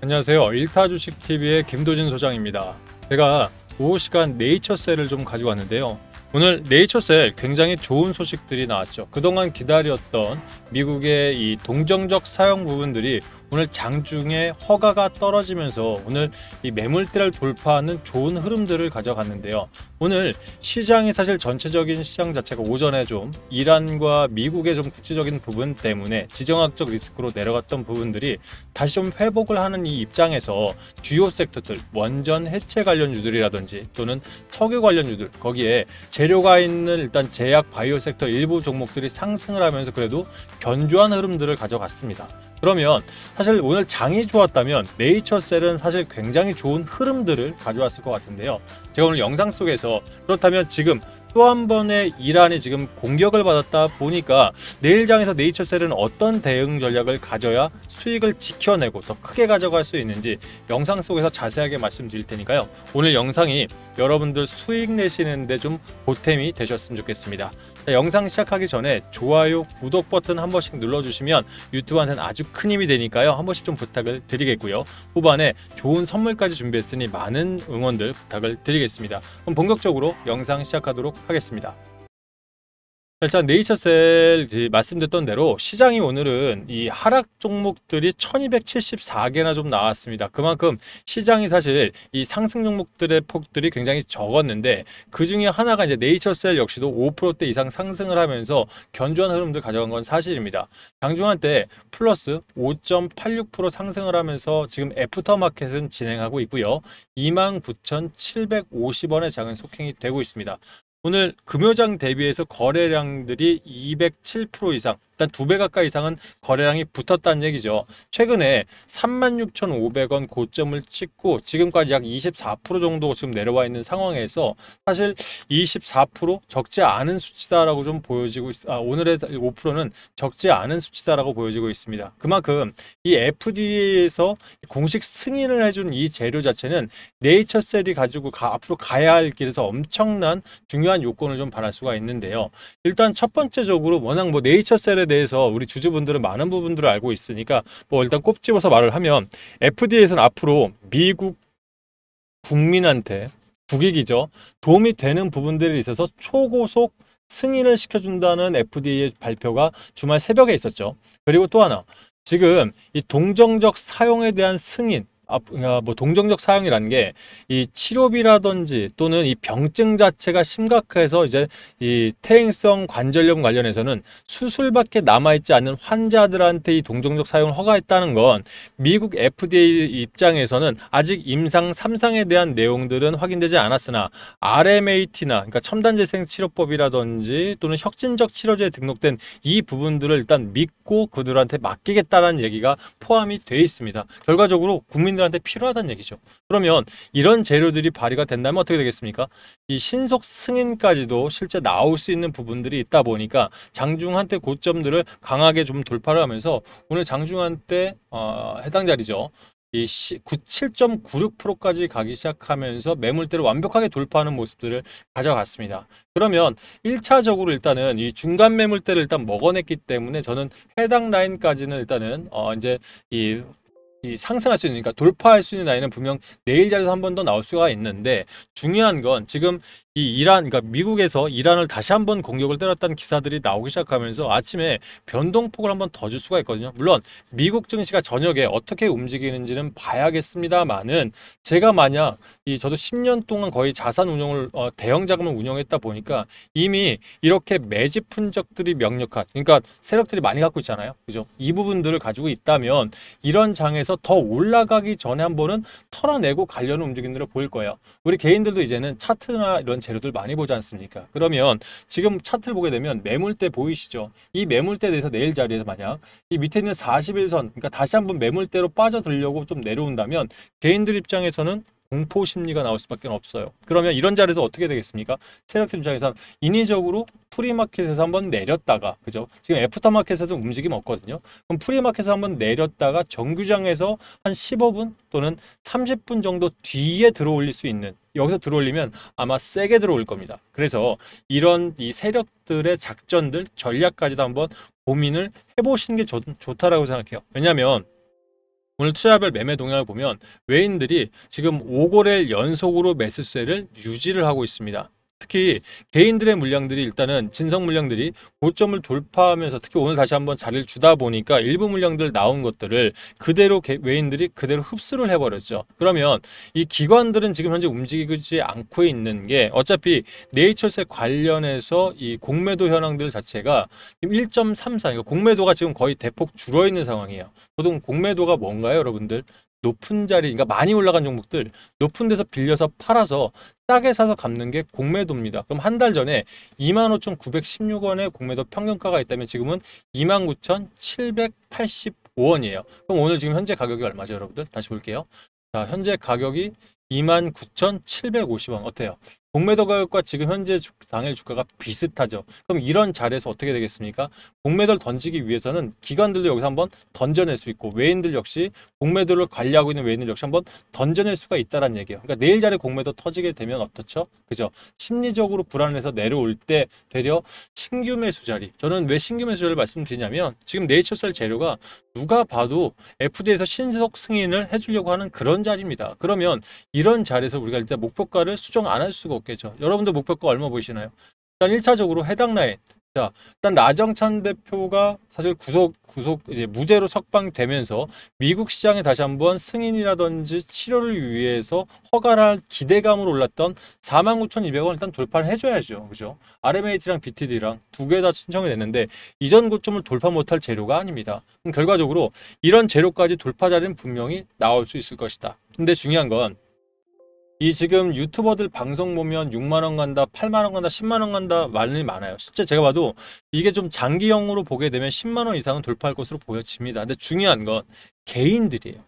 안녕하세요. 1타 주식TV의 김도진 소장입니다. 제가 오후 시간 네이처셀을 좀 가지고 왔는데요. 오늘 네이처셀 굉장히 좋은 소식들이 나왔죠. 그동안 기다렸던 미국의 이 동정적 사용 부분들이 오늘 장중에 허가가 떨어지면서 오늘 이 매물대를 돌파하는 좋은 흐름들을 가져갔는데요. 오늘 시장이 사실 전체적인 시장 자체가 오전에 좀 이란과 미국의 좀 국제적인 부분 때문에 지정학적 리스크로 내려갔던 부분들이 다시 좀 회복을 하는 이 입장에서 주요 섹터들, 원전 해체 관련주들이라든지 또는 석유 관련주들, 거기에 재료가 있는 일단 제약 바이오 섹터 일부 종목들이 상승을 하면서 그래도 견조한 흐름들을 가져갔습니다. 그러면 사실 오늘 장이 좋았다면 네이처셀은 사실 굉장히 좋은 흐름들을 가져왔을 것 같은데요. 제가 오늘 영상 속에서 그렇다면 지금 또 한 번의 이란이 지금 공격을 받았다 보니까 내일 장에서 네이처셀은 어떤 대응 전략을 가져야 수익을 지켜내고 더 크게 가져갈 수 있는지 영상 속에서 자세하게 말씀드릴 테니까요. 오늘 영상이 여러분들 수익 내시는데 좀 보탬이 되셨으면 좋겠습니다. 자, 영상 시작하기 전에 좋아요, 구독 버튼 한 번씩 눌러주시면 유튜브한테는 아주 큰 힘이 되니까요. 한 번씩 좀 부탁을 드리겠고요. 후반에 좋은 선물까지 준비했으니 많은 응원들 부탁을 드리겠습니다. 그럼 본격적으로 영상 시작하도록 하겠습니다. 일단 네이처셀 말씀드렸던 대로 시장이 오늘은 이 하락 종목들이 1274개나 좀 나왔습니다. 그만큼 시장이 사실 이 상승 종목들의 폭들이 굉장히 적었는데 그 중에 하나가 이제 네이처셀 역시도 5%대 이상 상승을 하면서 견조한 흐름들 가져간 건 사실입니다. 장중한 때 플러스 5.86% 상승을 하면서 지금 애프터마켓은 진행하고 있고요. 29,750원의 장은 속행이 되고 있습니다. 오늘 금요장 대비해서 거래량들이 207% 이상, 일단 2배 가까이 이상은 거래량이 붙었다는 얘기죠. 최근에 36,500원 고점을 찍고 지금까지 약 24% 정도 지금 내려와 있는 상황에서 사실 24% 적지 않은 수치다라고 좀 보여지고 오늘의 5%는 적지 않은 수치다라고 보여지고 있습니다. 그만큼 이 FDA에서 공식 승인을 해준 이 재료 자체는 네이처셀이 가지고 앞으로 가야 할 길에서 엄청난 중요한 요건을 좀 바랄 수가 있는데요. 일단 첫 번째적으로 워낙 뭐 네이처셀에 대해서 우리 주주분들은 많은 부분들을 알고 있으니까 뭐 일단 꼽집어서 말을 하면 FDA에서는 앞으로 미국 국민한테 국익이죠. 도움이 되는 부분들이 있어서 초고속 승인을 시켜준다는 FDA의 발표가 주말 새벽에 있었죠. 그리고 또 하나 지금 이 동정적 사용에 대한 승인 뭐 동정적 사용이라는 게 이 치료비라든지 또는 이 병증 자체가 심각해서 이제 이 퇴행성 관절염 관련해서는 수술밖에 남아있지 않는 환자들한테 이 동정적 사용을 허가했다는 건 미국 FDA 입장에서는 아직 임상 3상에 대한 내용들은 확인되지 않았으나 RMAT나 그러니까 첨단재생치료법이라든지 또는 혁신적 치료제에 등록된 이 부분들을 일단 믿고 그들한테 맡기겠다는 얘기가 포함이 되어 있습니다. 결과적으로 국민들한테 필요하다는 얘기죠. 그러면 이런 재료들이 발휘가 된다면 어떻게 되겠습니까? 이 신속 승인까지도 실제 나올 수 있는 부분들이 있다 보니까 장중한때 고점들을 강하게 좀 돌파를 하면서 오늘 장중한때 해당 자리죠. 이 7.96%까지 가기 시작하면서 매물대를 완벽하게 돌파하는 모습들을 가져갔습니다. 그러면 1차적으로 일단은 이 중간 매물대를 일단 먹어냈기 때문에 저는 해당 라인까지는 일단은 이제 이 상승할 수 있는, 그러니까 돌파할 수 있는 라인은 분명 내일 자리에서 한 번 더 나올 수가 있는데 중요한 건 지금 이 이란, 그러니까 미국에서 이란을 다시 한번 공격을 때렸다는 기사들이 나오기 시작하면서 아침에 변동폭을 한번 더 줄 수가 있거든요. 물론 미국 증시가 저녁에 어떻게 움직이는지는 봐야겠습니다만은 제가 만약 저도 10년 동안 거의 자산 운용을 대형 자금을 운영했다 보니까 이미 이렇게 매집 흔적들이 명력한, 그러니까 세력들이 많이 갖고 있잖아요. 그죠? 이 부분들을 가지고 있다면 이런 장에서 더 올라가기 전에 한번은 털어내고 가려는 움직임들을 보일 거예요. 우리 개인들도 이제는 차트나 이런 재료들 많이 보지 않습니까? 그러면 지금 차트를 보게 되면 매물대 보이시죠? 이 매물대에 대해서 내일 자리에서 만약 이 밑에 있는 41선, 그러니까 다시 한번 매물대로 빠져들려고 좀 내려온다면 개인들 입장에서는 공포 심리가 나올 수밖에 없어요. 그러면 이런 자리에서 어떻게 되겠습니까? 세력들 입장에서는 인위적으로 프리마켓에서 한번 내렸다가, 그죠? 지금 애프터마켓에도 움직임 없거든요. 그럼 프리마켓에서 한번 내렸다가 정규장에서 한 15분 또는 30분 정도 뒤에 들어올릴 수 있는, 여기서 들어올리면 아마 세게 들어올 겁니다. 그래서 이런 이 세력들의 작전들, 전략까지도 한번 고민을 해보시는 게 좋다라고 생각해요. 왜냐하면 오늘 투자별 매매 동향을 보면 외인들이 지금 5거래일 연속으로 매수세를 유지를 하고 있습니다. 특히 개인들의 물량들이 일단은 진성 물량들이 고점을 돌파하면서 특히 오늘 다시 한번 자리를 주다 보니까 일부 물량들 나온 것들을 그대로 외인들이 그대로 흡수를 해버렸죠. 그러면 이 기관들은 지금 현재 움직이지 않고 있는 게 어차피 네이처셀 관련해서 이 공매도 현황들 자체가 지금 1.34, 그러니까 공매도가 지금 거의 대폭 줄어 있는 상황이에요. 보통 공매도가 뭔가요, 여러분들? 높은 자리, 그러니까 많이 올라간 종목들 높은 데서 빌려서 팔아서 싸게 사서 갚는 게 공매도입니다. 그럼 한 달 전에 25,916원의 공매도 평균가가 있다면 지금은 29,785원이에요. 그럼 오늘 지금 현재 가격이 얼마죠, 여러분들? 다시 볼게요. 자, 현재 가격이 29,750원. 어때요? 공매도 가격과 지금 현재 당일 주가가 비슷하죠. 그럼 이런 자리에서 어떻게 되겠습니까? 공매도를 던지기 위해서는 기관들도 여기서 한번 던져낼 수 있고 외인들 역시 공매도를 관리하고 있는 외인들 역시 한번 던져낼 수가 있다는 얘기예요. 그러니까 내일 자리 공매도 터지게 되면 어떻죠? 그죠? 심리적으로 불안해서 내려올 때 되려 신규 매수 자리. 저는 왜 신규 매수 자리를 말씀드리냐면 지금 네이처셀 재료가 누가 봐도 FDA에서 신속 승인을 해주려고 하는 그런 자리입니다. 그러면 이런 자리에서 우리가 일단 목표가를 수정 안 할 수가 없겠죠. 여러분들 목표가 얼마 보이시나요? 일단 1차적으로 해당 라인. 자, 일단 나정찬 대표가 사실 이제 무죄로 석방되면서 미국 시장에 다시 한번 승인이라든지 치료를 위해서 허가를 할 기대감으로 올랐던 49,200원 일단 돌파를 해줘야죠. 그죠? RMH랑 BTD랑 두 개 다 신청이 됐는데 이전 고점을 돌파 못할 재료가 아닙니다. 그럼 결과적으로 이런 재료까지 돌파 자리는 분명히 나올 수 있을 것이다. 근데 중요한 건 이 지금 유튜버들 방송 보면 6만원 간다, 8만원 간다, 10만원 간다 말이 많아요. 실제 제가 봐도 이게 좀 장기형으로 보게 되면 10만원 이상은 돌파할 것으로 보여집니다. 근데 중요한 건 개인들이에요.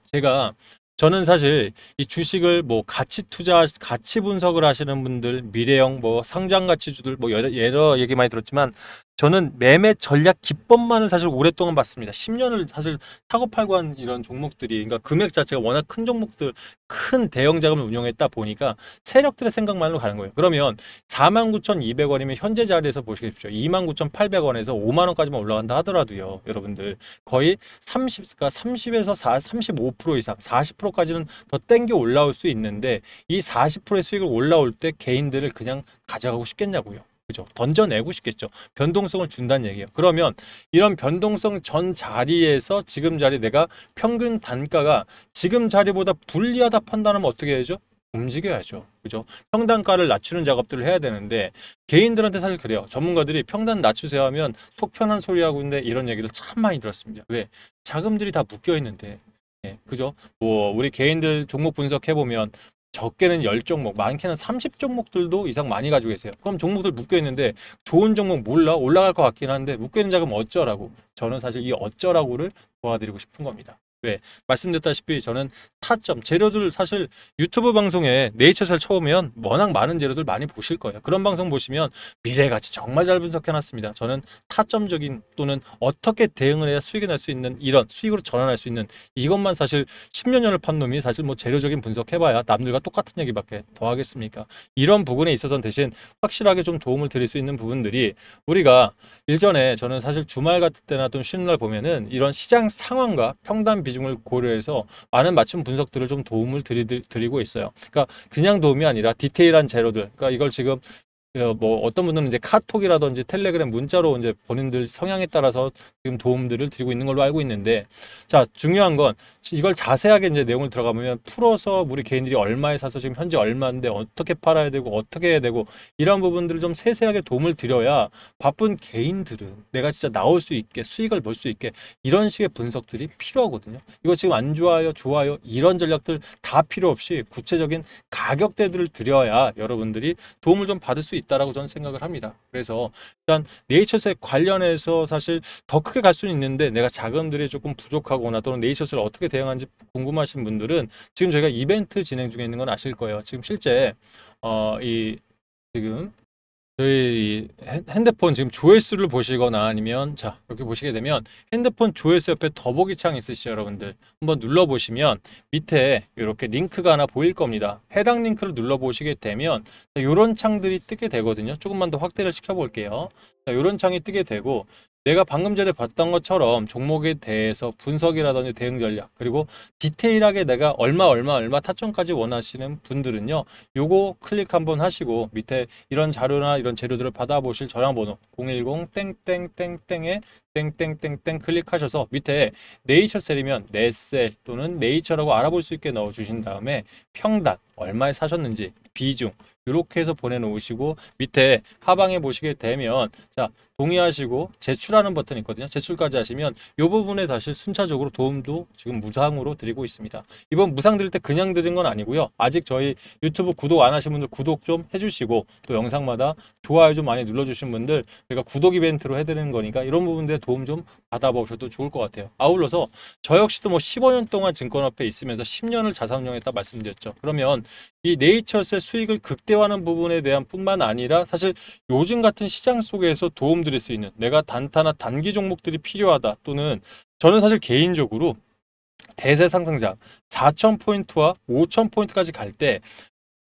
저는 사실 이 주식을 뭐 가치 투자, 가치 분석을 하시는 분들, 미래형 뭐 상장 가치주들 뭐 여러 얘기 많이 들었지만 저는 매매 전략 기법만을 사실 오랫동안 봤습니다. 10년을 사실 사고 팔고 한 이런 종목들이, 그러니까 금액 자체가 워낙 큰 종목들, 큰 대형 자금을 운영했다 보니까 세력들의 생각만으로 가는 거예요. 그러면 49,200원이면 현재 자리에서 보시십시오. 29,800원에서 5만원까지만 올라간다 하더라도요, 여러분들 거의 30에서 35% 이상, 40%까지는 더 땡겨 올라올 수 있는데 이 40%의 수익을 올라올 때 개인들을 그냥 가져가고 싶겠냐고요. 그죠? 던져내고 싶겠죠. 변동성을 준다는 얘기예요. 그러면 이런 변동성 전 자리에서 지금 자리 내가 평균 단가가 지금 자리보다 불리하다 판단하면 어떻게 해야죠? 움직여야죠. 그죠? 평단가를 낮추는 작업들을 해야 되는데 개인들한테 사실 그래요. 전문가들이 평단 낮추세요 하면 속 편한 소리 하고 있는데 이런 얘기를 참 많이 들었습니다. 왜? 자금들이 다 묶여 있는데. 예, 그죠? 뭐 우리 개인들 종목 분석해 보면 적게는 10종목, 많게는 30종목들도 이상 많이 가지고 계세요. 그럼 종목들 묶여있는데 좋은 종목 몰라? 올라갈 것 같긴 한데 묶여있는 자금 어쩌라고? 저는 사실 이 어쩌라고를 도와드리고 싶은 겁니다. 왜? 말씀드렸다시피 저는 타점, 재료들 사실 유튜브 방송에 네이처셀 쳐보면 워낙 많은 재료들 많이 보실 거예요. 그런 방송 보시면 미래가치 정말 잘 분석해놨습니다. 저는 타점적인 또는 어떻게 대응을 해야 수익이 날 수 있는 이런 수익으로 전환할 수 있는 이것만 사실 10년 년을 판 놈이 사실 뭐 재료적인 분석해봐야 남들과 똑같은 얘기밖에 더 하겠습니까? 이런 부분에 있어서는 대신 확실하게 좀 도움을 드릴 수 있는 부분들이 우리가 일전에 저는 사실 주말 같은 때나 또 쉬는 날 보면은 이런 시장 상황과 평단 비중을 고려해서 많은 맞춤 분석들을 좀 도움을 드리고 있어요. 그러니까 그냥 도움이 아니라 디테일한 재료들. 그러니까 이걸 지금 뭐 어떤 분들은 이제 카톡이라든지 텔레그램 문자로 이제 본인들 성향에 따라서 지금 도움들을 드리고 있는 걸로 알고 있는데, 자, 중요한 건 이걸 자세하게 이제 내용을 들어가보면 풀어서 우리 개인들이 얼마에 사서 지금 현재 얼마인데 어떻게 팔아야 되고 어떻게 해야 되고 이런 부분들을 좀 세세하게 도움을 드려야 바쁜 개인들은 내가 진짜 나올 수 있게 수익을 볼 수 있게 이런 식의 분석들이 필요하거든요. 이거 지금 안 좋아요, 좋아요 이런 전략들 다 필요 없이 구체적인 가격대들을 드려야 여러분들이 도움을 좀 받을 수 있다라고 저는 생각을 합니다. 그래서 일단 네이처셀 관련해서 사실 더 크게 갈 수는 있는데 내가 자금들이 조금 부족하거나 또는 네이처셀을 어떻게 대응하는지 궁금하신 분들은 지금 저희가 이벤트 진행 중에 있는 건 아실 거예요. 지금 실제 지금 저희 핸드폰 지금 조회수를 보시거나 아니면 자 여기 보시게 되면 핸드폰 조회수 옆에 더보기 창 있으시죠, 여러분들 한번 눌러보시면 밑에 이렇게 링크가 하나 보일 겁니다. 해당 링크를 눌러보시게 되면 이런 창들이 뜨게 되거든요. 조금만 더 확대를 시켜 볼게요. 자, 이런 창이 뜨게 되고 내가 방금 전에 봤던 것처럼 종목에 대해서 분석이라든지 대응 전략, 그리고 디테일하게 내가 얼마 타점까지 원하시는 분들은요, 요거 클릭 한번 하시고 밑에 이런 자료나 이런 재료들을 받아보실 전화번호 010 땡땡땡땡에 땡땡땡땡 클릭하셔서 밑에 네이처셀이면 네셀 또는 네이처라고 알아볼 수 있게 넣어주신 다음에 평단, 얼마에 사셨는지, 비중 이렇게 해서 보내놓으시고 밑에 하방에 보시게 되면 자, 동의하시고 제출하는 버튼이 있거든요. 제출까지 하시면 이 부분에 다시 순차적으로 도움도 지금 무상으로 드리고 있습니다. 이번 무상 드릴 때 그냥 드린 건 아니고요. 아직 저희 유튜브 구독 안 하신 분들 구독 좀 해주시고 또 영상마다 좋아요 좀 많이 눌러주신 분들 제가 구독 이벤트로 해드리는 거니까 이런 부분들에 도움 좀 받아보셔도 좋을 것 같아요. 아울러서 저 역시도 뭐 15년 동안 증권업계에 있으면서 10년을 자산운용했다 말씀드렸죠. 그러면 이 네이처셀 수익을 극대화하는 부분에 대한 뿐만 아니라 사실 요즘 같은 시장 속에서 도움 드릴 수 있는 내가 단타나 단기 종목들이 필요하다 또는 저는 사실 개인적으로 대세 상승장 4,000포인트와 5,000포인트까지 갈 때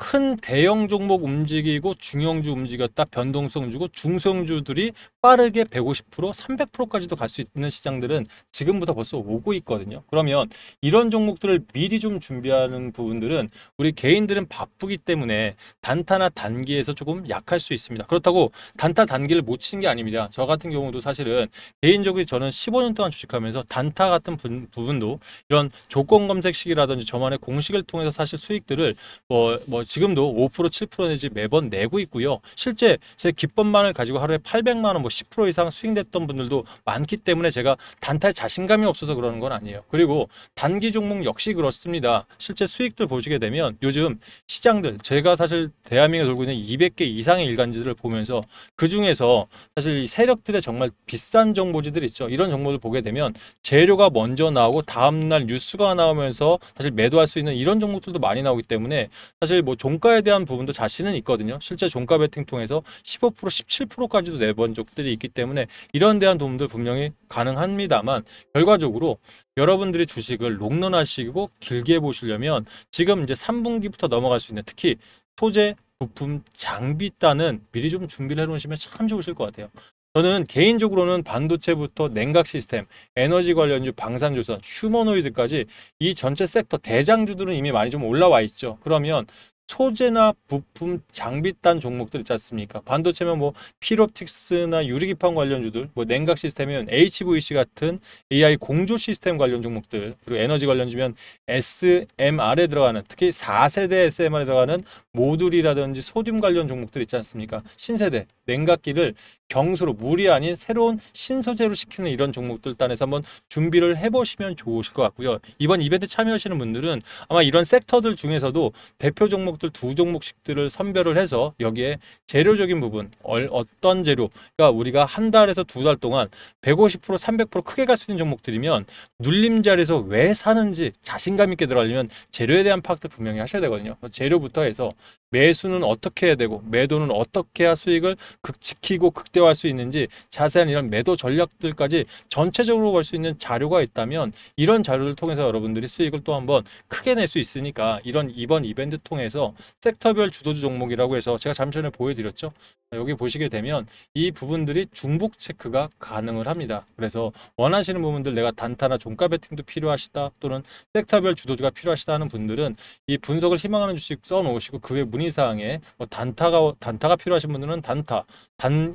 큰 대형 종목 움직이고 중형주 움직였다 변동성 주고 중성주들이 빠르게 150% 300%까지도 갈 수 있는 시장들은 지금부터 벌써 오고 있거든요. 그러면 이런 종목들을 미리 좀 준비하는 부분들은 우리 개인들은 바쁘기 때문에 단타나 단기에서 조금 약할 수 있습니다. 그렇다고 단타 단기를 못 치는 게 아닙니다. 저 같은 경우도 사실은 개인적으로 저는 15년 동안 주식하면서 단타 같은 부분도 이런 조건 검색식이라든지 저만의 공식을 통해서 사실 수익들을 뭐 지금도 5% 7% 내지 매번 내고 있고요. 실제 제 기법만을 가지고 하루에 800만 원, 뭐 10% 이상 수익냈던 분들도 많기 때문에 제가 단타에 자신감이 없어서 그러는 건 아니에요. 그리고 단기 종목 역시 그렇습니다. 실제 수익들 보시게 되면 요즘 시장들 제가 사실 대한민국에 돌고 있는 200개 이상의 일간지들을 보면서 그 중에서 사실 이 세력들의 정말 비싼 정보지들 있죠. 이런 정보를 보게 되면 재료가 먼저 나오고 다음날 뉴스가 나오면서 사실 매도할 수 있는 이런 종목들도 많이 나오기 때문에 사실 뭐 종가에 대한 부분도 자신은 있거든요. 실제 종가 베팅 통해서 15% 17%까지도 내본 적들이 있기 때문에 이런 대한 도움도 분명히 가능합니다만 결과적으로 여러분들이 주식을 롱런 하시고 길게 보시려면 지금 이제 3분기부터 넘어갈 수 있는 특히 소재, 부품, 장비 단은 미리 좀 준비를 해놓으시면 참 좋으실 것 같아요. 저는 개인적으로는 반도체부터 냉각 시스템, 에너지 관련주, 방산조선, 휴머노이드까지 이 전체 섹터 대장주들은 이미 많이 좀 올라와 있죠. 그러면 소재나 부품, 장비단 종목들 있지 않습니까? 반도체면 뭐 필옵틱스나 유리기판 관련주들, 뭐 냉각 시스템이면 HVC 같은 AI 공조 시스템 관련 종목들, 그리고 에너지 관련주면 SMR에 들어가는 특히 4세대 SMR에 들어가는 모듈이라든지 소듐 관련 종목들 있지 않습니까? 신세대 냉각기를 경수로 물이 아닌 새로운 신소재로 시키는 이런 종목들 단에서 한번 준비를 해보시면 좋으실 것 같고요. 이번 이벤트 참여하시는 분들은 아마 이런 섹터들 중에서도 대표 종목들 두 종목씩들을 선별을 해서 여기에 재료적인 부분 어떤 재료 그러니까 우리가 한 달에서 두 달 동안 150% 300% 크게 갈 수 있는 종목들이면 눌림 자리에서 왜 사는지 자신감 있게 들어가려면 재료에 대한 파악도 분명히 하셔야 되거든요. 재료부터 해서 매수는 어떻게 해야 되고 매도는 어떻게 해야 수익을 지키고 극대화할 수 있는지 자세한 이런 매도 전략들까지 전체적으로 볼 수 있는 자료가 있다면 이런 자료를 통해서 여러분들이 수익을 또 한번 크게 낼 수 있으니까 이번 이벤트 통해서 섹터별 주도주 종목이라고 해서 제가 잠시 전에 보여드렸죠. 여기 보시게 되면 이 부분들이 중복 체크가 가능을 합니다. 그래서 원하시는 부분들 내가 단타나 종가 베팅도 필요하시다 또는 섹터별 주도주가 필요하시다 하는 분들은 이 분석을 희망하는 주식 써놓으시고 그 외 문의사항에 뭐 단타가 필요하신 분들은 단타,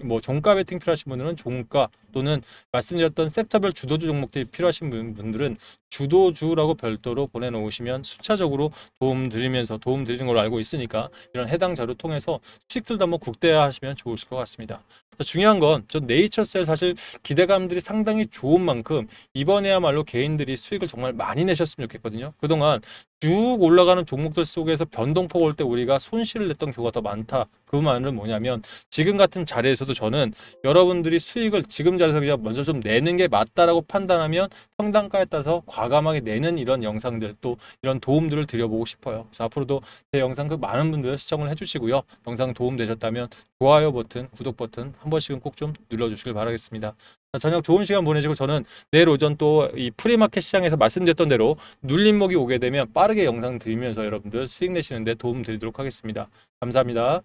뭐 종가 베팅 필요하신 분들은 종가 또는 말씀드렸던 섹터별 주도주 종목들이 필요하신 분들은 주도주라고 별도로 보내놓으시면 숫자적으로 도움 드리는 걸로 알고 있으니까 이런 해당 자료 통해서 수익들도 한번 국대화하시면 좋으실 것 같습니다. 중요한 건 전 네이처셀 사실 기대감들이 상당히 좋은 만큼 이번에야말로 개인들이 수익을 정말 많이 내셨으면 좋겠거든요. 그동안 쭉 올라가는 종목들 속에서 변동폭 올 때 우리가 손실을 냈던 경우가 더 많다. 그 말은 뭐냐면 지금 같은 자리에서도 저는 여러분들이 수익을 지금 자리에서 그냥 먼저 좀 내는 게 맞다라고 판단하면 평단가에 따라서 과감하게 내는 이런 영상들 또 이런 도움들을 드려보고 싶어요. 그래서 앞으로도 제 영상 그 많은 분들 시청을 해주시고요. 영상 도움 되셨다면 좋아요 버튼, 구독 버튼 한 번씩은 꼭 좀 눌러주시길 바라겠습니다. 저녁 좋은 시간 보내시고 저는 내일 오전 또 이 프리마켓 시장에서 말씀드렸던 대로 눌림목이 오게 되면 빠르게 영상 드리면서 여러분들 수익 내시는데 도움 드리도록 하겠습니다. 감사합니다.